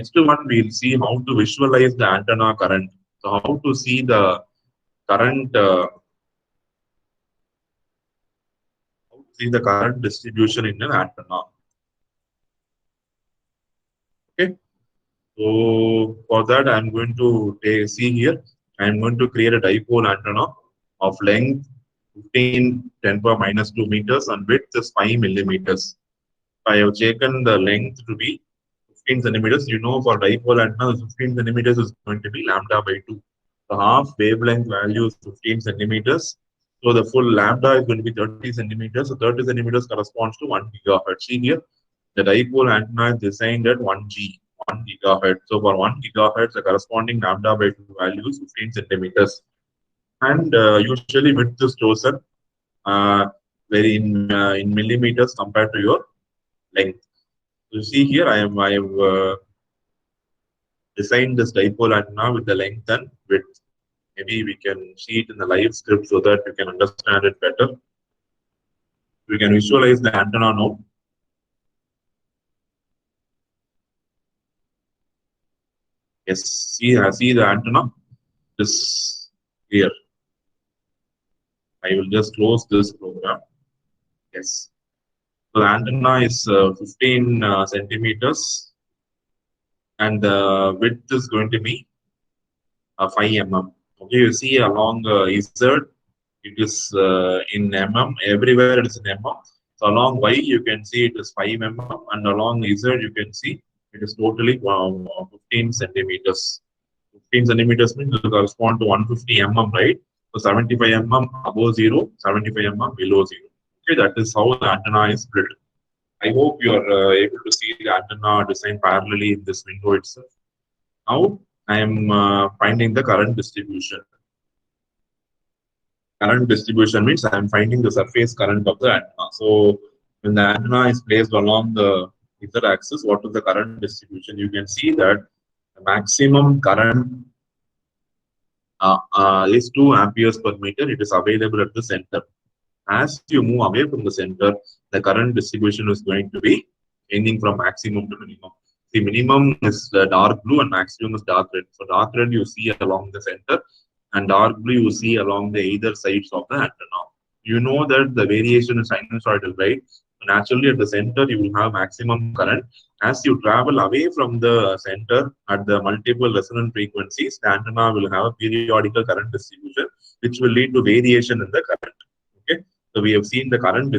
Next one, we'll see how to visualize the antenna current. So how to see the current, distribution in an antenna. Okay. So for that, I'm going to see here. I'm going to create a dipole antenna of length 15 10 power minus 2 meters and width is 5 millimeters. I have taken the length to be 15 centimeters. You know, for dipole antenna, 15 centimeters is going to be lambda by 2. The half wavelength value is 15 centimeters. So the full lambda is going to be 30 centimeters. So 30 centimeters corresponds to 1 gigahertz. See here, the dipole antenna is designed at 1G, 1 gigahertz. So for 1 gigahertz, the corresponding lambda by 2 value is 15 centimeters. And usually width is chosen very in millimeters compared to your length. You see here, I have designed this dipole antenna with the length and width. Maybe we can see it in the live script so that you can understand it better. We can visualize the antenna now. Yes, see the antenna. This here. I will just close this program. Yes. So the antenna is 15 centimeters, and the width is going to be 5 mm. Okay, you see along Z, it is in mm. Everywhere it is in mm. So along Y, you can see it is 5 mm, and along Z, you can see it is totally 15 centimeters. 15 centimeters means it will correspond to 150 mm, right? So 75 mm above 0, 75 mm below 0. Okay, that is how the antenna is built. I hope you are able to see the antenna design parallelly in this window itself. Now I am finding the current distribution. Current distribution means I am finding the surface current of the antenna. So when the antenna is placed along the Z axis, what is the current distribution? You can see that the maximum current is 2 amperes per meter. It is available at the center. As you move away from the center, the current distribution is going to be changing from maximum to minimum. The minimum is dark blue and maximum is dark red. So dark red you see along the center, and dark blue you see along the either sides of the antenna. You know that the variation is sinusoidal, right? So naturally at the center you will have maximum current. As you travel away from the center at the multiple resonant frequencies, the antenna will have a periodical current distribution, which will lead to variation in the current. Okay, so we have seen the current